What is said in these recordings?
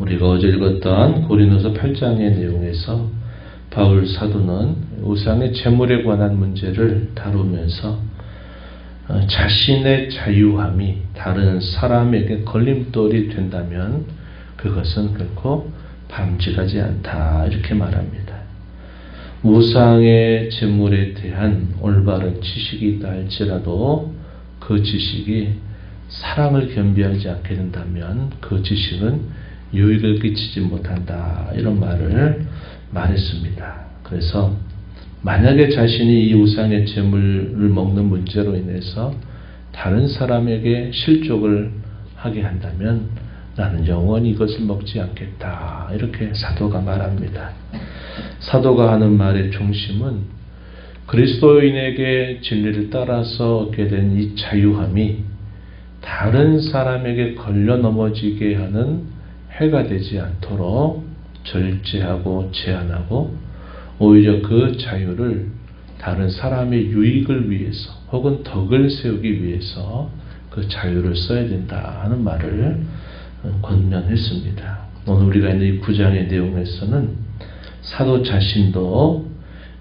우리가 어제 읽었던 고린도서 8장의 내용에서 바울 사도는 우상의 제물에 관한 문제를 다루면서 자신의 자유함이 다른 사람에게 걸림돌이 된다면 그것은 결코 바람직하지 않다 이렇게 말합니다. 우상의 제물에 대한 올바른 지식이 있다 할지라도 그 지식이 사랑을 겸비하지 않게 된다면 그 지식은 유익을 끼치지 못한다 이런 말을 말했습니다. 그래서 만약에 자신이 이 우상의 제물을 먹는 문제로 인해서 다른 사람에게 실족을 하게 한다면 나는 영원히 이것을 먹지 않겠다 이렇게 사도가 말합니다. 사도가 하는 말의 중심은 그리스도인에게 진리를 따라서 얻게 된 이 자유함이 다른 사람에게 걸려 넘어지게 하는 해가 되지 않도록 절제하고 제한하고 오히려 그 자유를 다른 사람의 유익을 위해서 혹은 덕을 세우기 위해서 그 자유를 써야 된다 하는 말을 권면했습니다. 오늘 우리가 있는 이 9장의 내용에서는 사도 자신도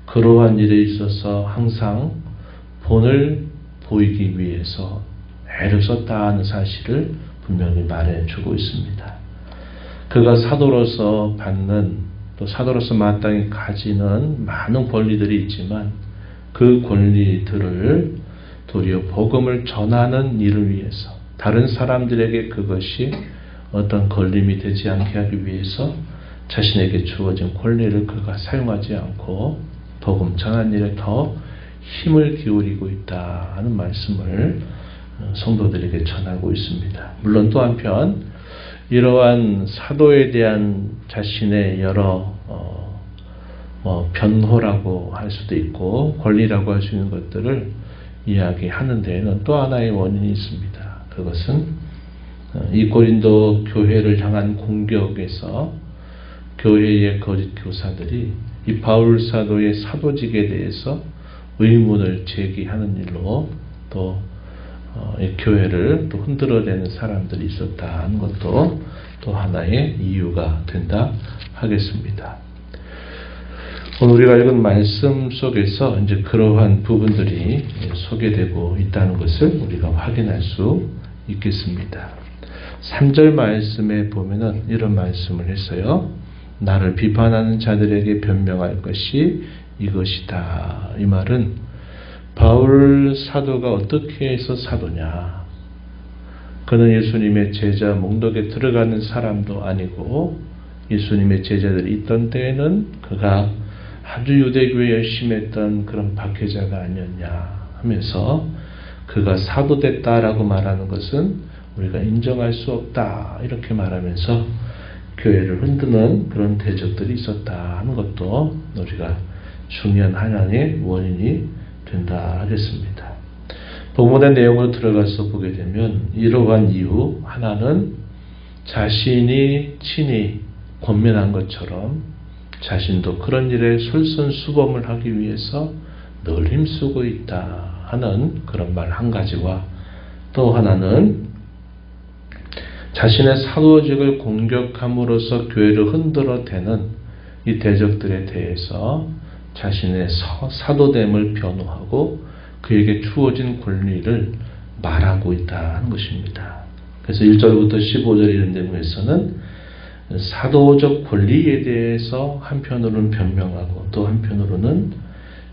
그러한 일에 있어서 항상 본을 보이기 위해서 애를 썼다 하는 사실을 분명히 말해주고 있습니다. 그가 사도로서 받는 또 사도로서 마땅히 가지는 많은 권리들이 있지만 그 권리들을 도리어 복음을 전하는 일을 위해서 다른 사람들에게 그것이 어떤 걸림이 되지 않게 하기 위해서 자신에게 주어진 권리를 그가 사용하지 않고 복음 전하는 일에 더 힘을 기울이고 있다 하는 말씀을 성도들에게 전하고 있습니다. 물론 또 한편 이러한 사도에 대한 자신의 여러 변호라고 할 수도 있고 권리라고 할 수 있는 것들을 이야기하는 데에는 또 하나의 원인이 있습니다. 그것은 이 고린도 교회를 향한 공격에서 교회의 거짓 교사들이 이 바울 사도의 사도직에 대해서 의문을 제기하는 일로 또 이 교회를 또 흔들어대는 사람들이 있었다 하는 것도 또 하나의 이유가 된다 하겠습니다. 오늘 우리가 읽은 말씀 속에서 이제 그러한 부분들이 소개되고 있다는 것을 우리가 확인할 수 있겠습니다. 3절 말씀에 보면은 이런 말씀을 했어요. 나를 비판하는 자들에게 변명할 것이 이것이다. 이 말은 바울 사도가 어떻게 해서 사도냐? 그는 예수님의 제자 목록에 들어가는 사람도 아니고 예수님의 제자들이 있던 때에는 그가 아주 유대교에 열심히 했던 그런 박해자가 아니었냐 하면서 그가 사도됐다라고 말하는 것은 우리가 인정할 수 없다 이렇게 말하면서 교회를 흔드는 그런 대적들이 있었다 하는 것도 우리가 중요한 하나의 원인이 된다 하겠습니다. 본문의 내용으로 들어가서 보게 되면 이러한 이유 하나는 자신이 친히 권면한 것처럼 자신도 그런 일에 솔선수범을 하기 위해서 늘 힘쓰고 있다 하는 그런 말 한 가지와 또 하나는 자신의 사도직을 공격함으로써 교회를 흔들어대는 이 대적들에 대해서 자신의 사도됨을 변호하고 그에게 주어진 권리를 말하고 있다 하는 것입니다. 그래서 1절부터 15절 이런 내용에서는 사도적 권리에 대해서 한편으로는 변명하고 또 한편으로는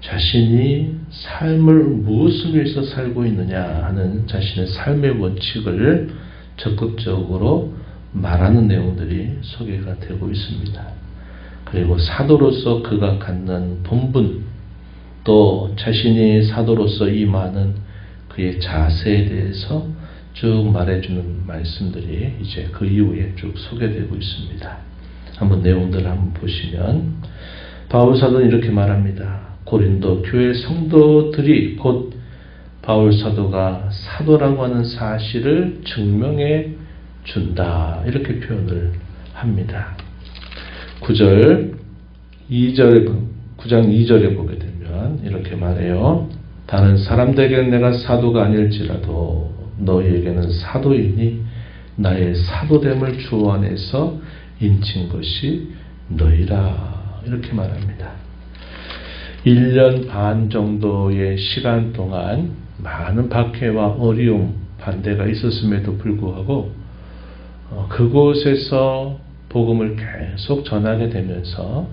자신이 삶을 무엇을 위해서 살고 있느냐 하는 자신의 삶의 원칙을 적극적으로 말하는 내용들이 소개가 되고 있습니다. 그리고 사도로서 그가 갖는 본분 또 자신이 사도로서 임하는 그의 자세에 대해서 쭉 말해주는 말씀들이 이제 그 이후에 쭉 소개되고 있습니다. 한번 내용들을 한번 보시면 바울 사도는 이렇게 말합니다. 고린도 교회 성도들이 곧 바울 사도가 사도라고 하는 사실을 증명해 준다 이렇게 표현을 합니다. 9장 2절에 보게 되면 이렇게 말해요. 다른 사람들에게는 내가 사도가 아닐지라도 너희에게는 사도이니 나의 사도됨을 주 안에서 인친 것이 너희라. 이렇게 말합니다. 1년 반 정도의 시간 동안 많은 박해와 어려움, 반대가 있었음에도 불구하고 그곳에서 복음을 계속 전하게 되면서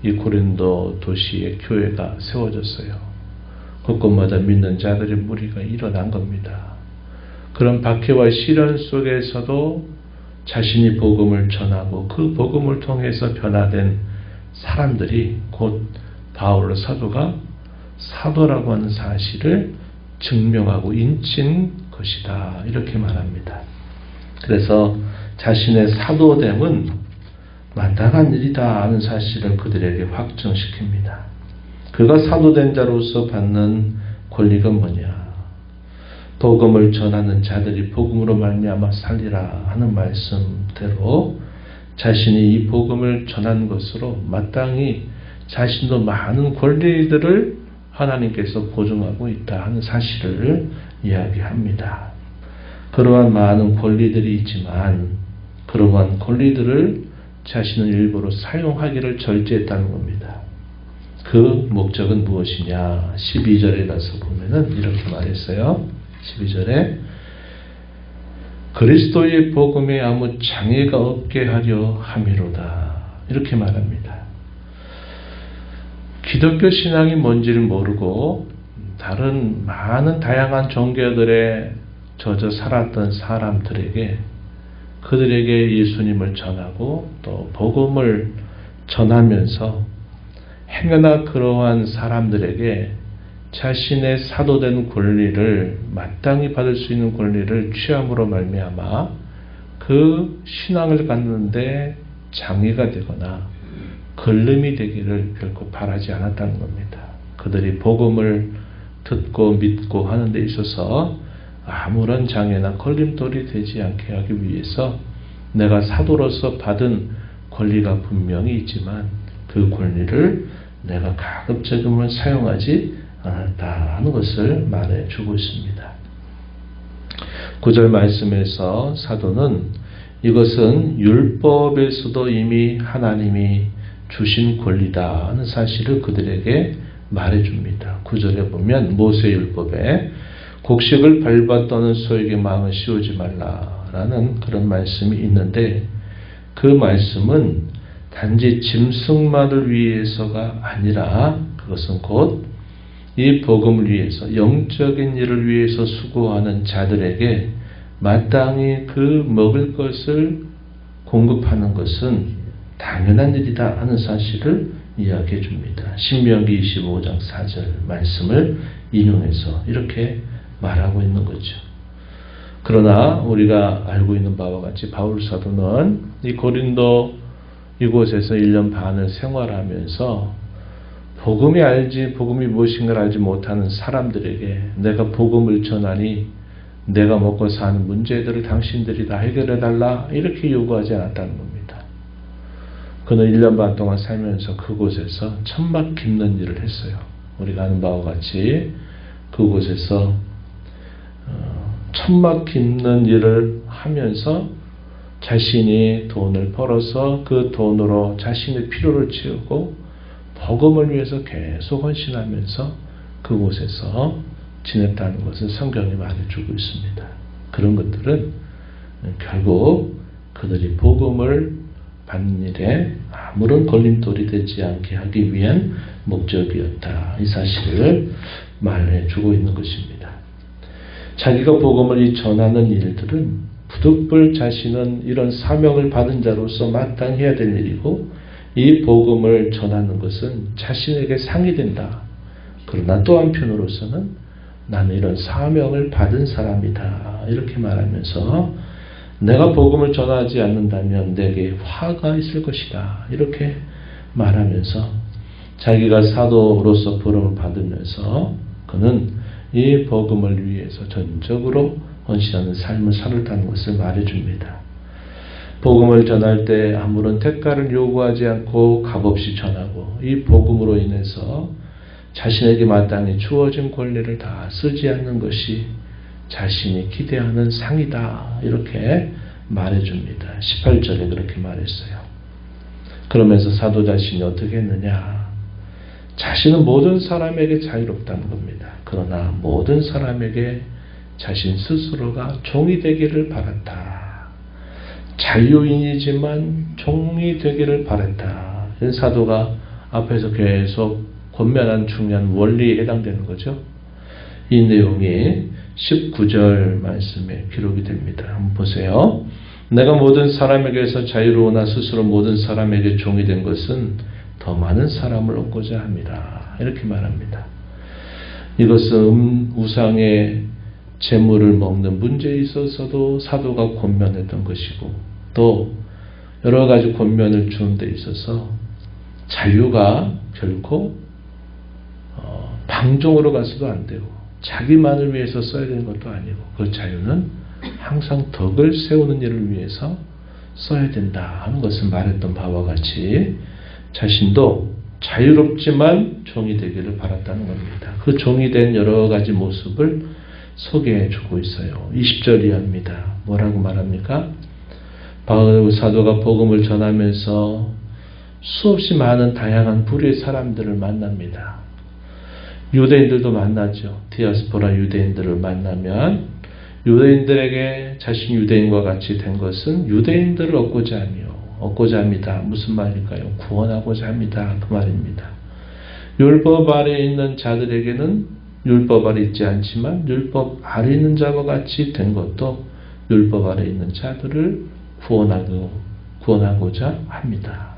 이 고린도 도시의 교회가 세워졌어요. 곳곳마다 믿는 자들의 무리가 일어난 겁니다. 그런 박해와 시련 속에서도 자신이 복음을 전하고 그 복음을 통해서 변화된 사람들이 곧 바울 사도가 사도라고 하는 사실을 증명하고 인친 것이다. 이렇게 말합니다. 그래서 자신의 사도됨은 마땅한 일이다 하는 사실을 그들에게 확정시킵니다. 그가 사도된 자로서 받는 권리가 뭐냐? 복음을 전하는 자들이 복음으로 말미암아 살리라 하는 말씀대로 자신이 이 복음을 전한 것으로 마땅히 자신도 많은 권리들을 하나님께서 보증하고 있다 하는 사실을 이야기합니다. 그러한 많은 권리들이 있지만 그러한 권리들을 자신은 일부러 사용하기를 절제했다는 겁니다. 그 목적은 무엇이냐? 12절에 가서 보면은 이렇게 말했어요. 12절에 그리스도의 복음에 아무 장애가 없게 하려 함이로다. 이렇게 말합니다. 기독교 신앙이 뭔지를 모르고 다른 많은 다양한 종교들에 젖어 살았던 사람들에게 그들에게 예수님을 전하고 또 복음을 전하면서 행여나 그러한 사람들에게 자신의 사도된 권리를 마땅히 받을 수 있는 권리를 취함으로 말미암아 그 신앙을 갖는데 장애가 되거나 걸림이 되기를 결코 바라지 않았다는 겁니다. 그들이 복음을 듣고 믿고 하는 데 있어서 아무런 장애나 걸림돌이 되지 않게 하기 위해서 내가 사도로서 받은 권리가 분명히 있지만 그 권리를 내가 가급적이면 사용하지 않았다 하는 것을 말해주고 있습니다. 9절 말씀에서 사도는 이것은 율법에서도 이미 하나님이 주신 권리다 하는 사실을 그들에게 말해줍니다. 9절에 보면 모세율법에 곡식을 밟아 떠는 소에게 마음을 씌우지 말라라는 그런 말씀이 있는데 그 말씀은 단지 짐승만을 위해서가 아니라 그것은 곧 이 복음을 위해서 영적인 일을 위해서 수고하는 자들에게 마땅히 그 먹을 것을 공급하는 것은 당연한 일이다 하는 사실을 이야기해 줍니다. 신명기 25장 4절 말씀을 인용해서 이렇게 말하고 있는 거죠. 그러나 우리가 알고 있는 바와 같이 바울 사도는 이 고린도 이곳에서 1년 반을 생활하면서 복음이 무엇인가를 알지 못하는 사람들에게 내가 복음을 전하니 내가 먹고 사는 문제들을 당신들이 다 해결해 달라 이렇게 요구하지 않았다는 겁니다. 그는 1년 반 동안 살면서 그곳에서 천막 깁는 일을 했어요. 우리가 아는 바와 같이 그곳에서 천막 깁는 일을 하면서 자신이 돈을 벌어서 그 돈으로 자신의 필요를 채우고 복음을 위해서 계속 헌신하면서 그곳에서 지냈다는 것을 성경이 말해주고 있습니다. 그런 것들은 결국 그들이 복음을 받는 일에 아무런 걸림돌이 되지 않게 하기 위한 목적이었다. 이 사실을 말해주고 있는 것입니다. 자기가 복음을 전하는 일들은 부득불 자신은 이런 사명을 받은 자로서 마땅히 해야 될 일이고 이 복음을 전하는 것은 자신에게 상이 된다. 그러나 또 한편으로서는 나는 이런 사명을 받은 사람이다. 이렇게 말하면서 내가 복음을 전하지 않는다면 내게 화가 있을 것이다. 이렇게 말하면서 자기가 사도로서 부름을 받으면서 그는 이 복음을 위해서 전적으로 헌신하는 삶을 살았다는 것을 말해줍니다. 복음을 전할 때 아무런 대가를 요구하지 않고 값없이 전하고 이 복음으로 인해서 자신에게 마땅히 주어진 권리를 다 쓰지 않는 것이 자신이 기대하는 상이다. 이렇게 말해줍니다. 18절에 그렇게 말했어요. 그러면서 사도 자신이 어떻게 했느냐? 자신은 모든 사람에게 자유롭다는 겁니다. 그러나 모든 사람에게 자신 스스로가 종이 되기를 바랐다. 자유인이지만 종이 되기를 바랐다. 사도가 앞에서 계속 권면한 중요한 원리에 해당되는 거죠. 이 내용이 19절 말씀에 기록이 됩니다. 한번 보세요. 내가 모든 사람에게서 자유로우나 스스로 모든 사람에게 종이 된 것은 더 많은 사람을 얻고자 합니다. 이렇게 말합니다. 이것은 우상의 재물을 먹는 문제에 있어서도 사도가 권면했던 것이고 또 여러 가지 권면을 주는 데 있어서 자유가 결코 방종으로 가서도 안 되고 자기만을 위해서 써야 되는 것도 아니고 그 자유는 항상 덕을 세우는 일을 위해서 써야 된다 하는 것을 말했던 바와 같이 자신도 자유롭지만 종이 되기를 바랐다는 겁니다. 그 종이 된 여러 가지 모습을 소개해 주고 있어요. 20절 이하입니다. 뭐라고 말합니까? 바울 사도가 복음을 전하면서 수없이 많은 다양한 부류의 사람들을 만납니다. 유대인들도 만나죠. 디아스포라 유대인들을 만나면 유대인들에게 자신 유대인과 같이 된 것은 유대인들을 얻고자 합니다. 무슨 말일까요? 구원하고자 합니다. 그 말입니다. 율법 아래에 있는 자들에게는 율법 아래 있지 않지만 율법 아래 있는 자와 같이 된 것도 율법 아래 있는 자들을 구원하고자 합니다.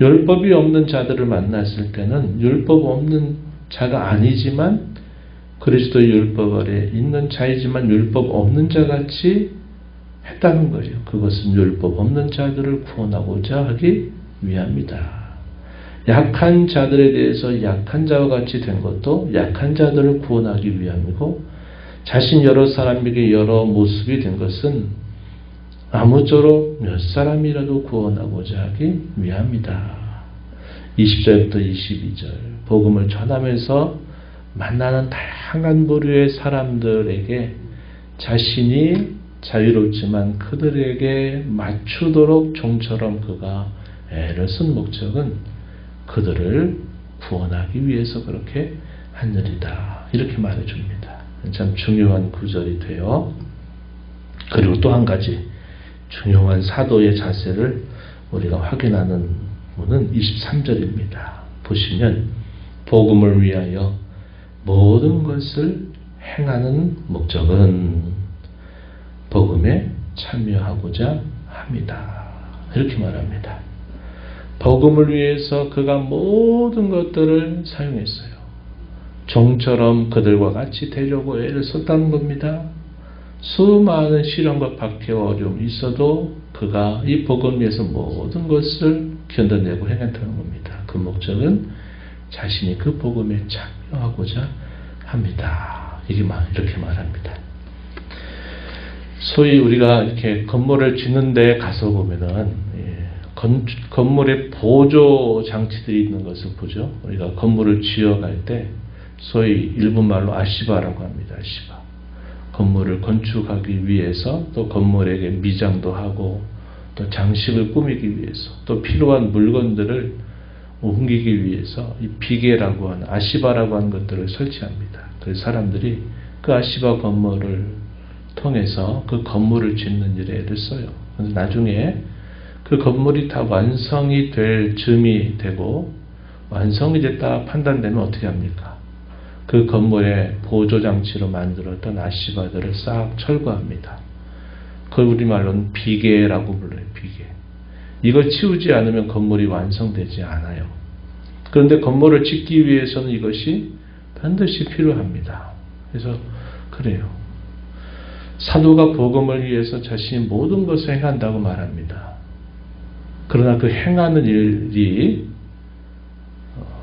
율법이 없는 자들을 만났을 때는 율법 없는 자가 아니지만 그리스도의 율법 아래 있는 자이지만 율법 없는 자같이 했다는 거예요. 그것은 율법 없는 자들을 구원하고자 하기 위함이다. 약한 자들에 대해서 약한 자와 같이 된 것도 약한 자들을 구원하기 위함이고 자신 여러 사람에게 여러 모습이 된 것은 아무쪼록 몇 사람이라도 구원하고자 하기 위함이다. 20절부터 22절 복음을 전하면서 만나는 다양한 부류의 사람들에게 자신이 자유롭지만 그들에게 맞추도록 종처럼 그가 애를 쓴 목적은 그들을 구원하기 위해서 그렇게 한 일이다. 이렇게 말해줍니다. 참 중요한 구절이 돼요. 그리고 또 한 가지 중요한 사도의 자세를 우리가 확인하는 부분은 23절입니다. 보시면 복음을 위하여 모든 것을 행하는 목적은 복음에 참여하고자 합니다. 이렇게 말합니다. 복음을 위해서 그가 모든 것들을 사용했어요. 종처럼 그들과 같이 되려고 애를 썼다는 겁니다. 수많은 시련과 박해와 어려움이 있어도 그가 이 복음을 위해서 모든 것을 견뎌내고 행했다는 겁니다. 그 목적은 자신이 그 복음에 참여하고자 합니다. 이렇게 말합니다. 소위 우리가 이렇게 건물을 짓는 데 가서 보면은 건물에 보조 장치들이 있는 것을 보죠. 우리가 건물을 지어갈 때 소위 일본 말로 아시바라고 합니다. 아시바. 건물을 건축하기 위해서 또 건물에게 미장도 하고 또 장식을 꾸미기 위해서 또 필요한 물건들을 옮기기 위해서 이 비계라고 하는 아시바라고 하는 것들을 설치합니다. 그래서 사람들이 그 아시바 건물을 통해서 그 건물을 짓는 일에 애를 써요. 그래서 나중에 그 건물이 다 완성이 될 즈음이 되고 완성이 됐다 판단되면 어떻게 합니까? 그 건물의 보조장치로 만들었던 아시바들을 싹 철거합니다. 그걸 우리말로는 비계라고 불러요. 비계. 이걸 치우지 않으면 건물이 완성되지 않아요. 그런데 건물을 짓기 위해서는 이것이 반드시 필요합니다. 그래서 그래요. 사도가 복음을 위해서 자신이 모든 것을 행한다고 말합니다. 그러나 그 행하는 일이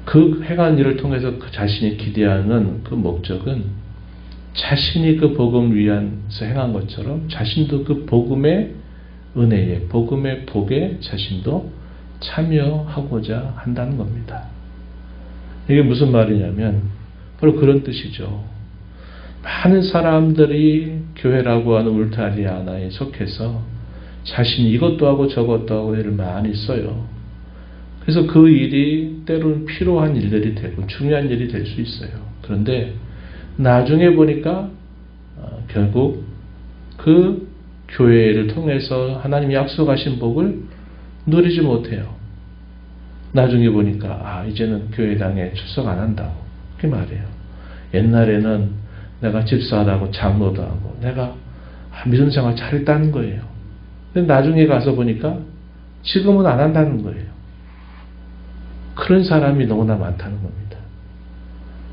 그 행한 일을 통해서 그 자신이 기대하는 그 목적은 자신이 그 복음을 위해서 행한 것처럼 자신도 그 복음의 은혜에 복음의 복에 자신도 참여하고자 한다는 겁니다. 이게 무슨 말이냐면 바로 그런 뜻이죠. 많은 사람들이 교회라고 하는 울타리 하나에 속해서 자신이 이것도 하고 저것도 하고 애를 많이 써요. 그래서 그 일이 때로는 필요한 일들이 되고 중요한 일이 될 수 있어요. 그런데 나중에 보니까 결국 그 교회를 통해서 하나님이 약속하신 복을 누리지 못해요. 나중에 보니까 이제는 교회당에 출석 안 한다고 그렇게 말해요. 옛날에는 내가 집사도 하고 장로도 하고 내가 믿음 생활 잘했다는 거예요. 근데 나중에 가서 보니까 지금은 안 한다는 거예요. 그런 사람이 너무나 많다는 겁니다.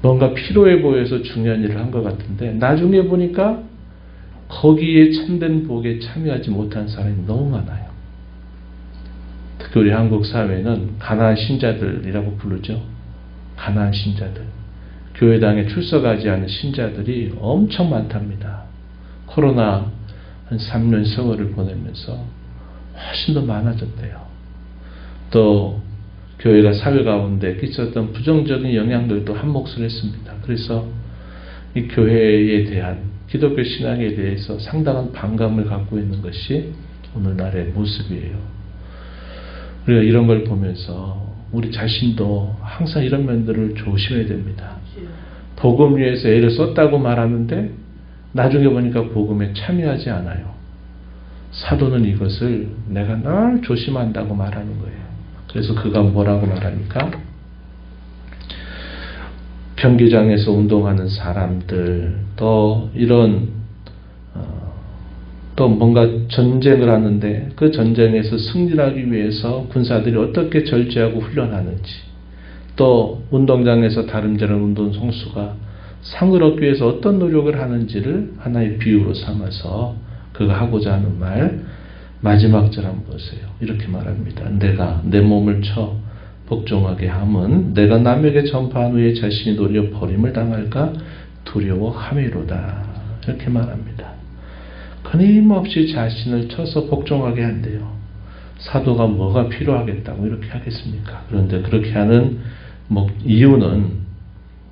뭔가 필요해 보여서 중요한 일을 한 것 같은데 나중에 보니까 거기에 참된 복에 참여하지 못한 사람이 너무 많아요. 특히 우리 한국 사회는 가난한 신자들이라고 부르죠. 가난한 신자들. 교회당에 출석하지 않은 신자들이 엄청 많답니다. 코로나 한 3년 세월을 보내면서 훨씬 더 많아졌대요. 또 교회가 사회 가운데 끼쳤던 부정적인 영향들도 한 몫을 했습니다. 그래서 이 교회에 대한 기독교 신앙에 대해서 상당한 반감을 갖고 있는 것이 오늘날의 모습이에요. 우리가 이런 걸 보면서 우리 자신도 항상 이런 면들을 조심해야 됩니다. 복음 위해서 애를 썼다고 말하는데 나중에 보니까 복음에 참여하지 않아요. 사도는 이것을 내가 늘 조심한다고 말하는 거예요. 그래서 그가 뭐라고 말합니까? 경기장에서 운동하는 사람들, 또 이런 또 뭔가 전쟁을 하는데 그 전쟁에서 승리하기 위해서 군사들이 어떻게 절제하고 훈련하는지, 또 운동장에서 다름질하는 운동 선수가 상을 얻기 위해서 어떤 노력을 하는지를 하나의 비유로 삼아서 그가 하고자 하는 말, 마지막 절 한번 보세요. 이렇게 말합니다. 내가 내 몸을 쳐 복종하게 함은 내가 남에게 전파한 후에 자신이 놀려 버림을 당할까 두려워함이로다. 이렇게 말합니다. 끊임없이 자신을 쳐서 복종하게 한대요. 사도가 뭐가 필요하겠다고 이렇게 하겠습니까? 그런데 그렇게 하는 이유는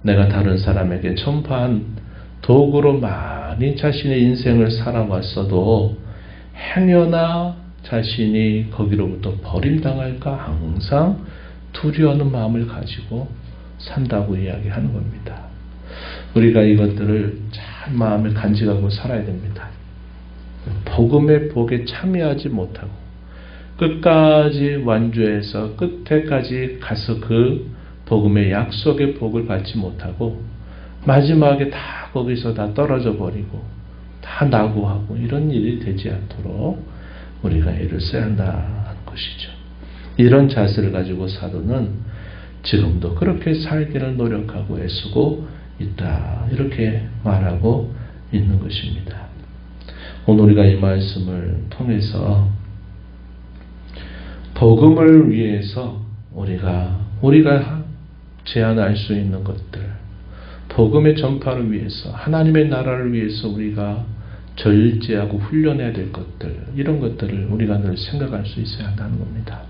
내가 다른 사람에게 전파한 도구로 많이 자신의 인생을 살아왔어도 행여나 자신이 거기로부터 버림당할까 항상 두려워하는 마음을 가지고 산다고 이야기하는 겁니다. 우리가 이것들을 잘 마음에 간직하고 살아야 됩니다. 복음의 복에 참여하지 못하고 끝까지 완주해서 끝에까지 가서 그 복음의 약속의 복을 받지 못하고 마지막에 다 거기서 다 떨어져 버리고 다 낙오하고 이런 일이 되지 않도록 우리가 애를 써야 한다는 것이죠. 이런 자세를 가지고 사도는 지금도 그렇게 살기를 노력하고 애쓰고 있다. 이렇게 말하고 있는 것입니다. 오늘 우리가 이 말씀을 통해서 복음을 위해서 우리가 제안할 수 있는 것들, 복음의 전파를 위해서, 하나님의 나라를 위해서 우리가 절제하고 훈련해야 될 것들, 이런 것들을 우리가 늘 생각할 수 있어야 한다는 겁니다.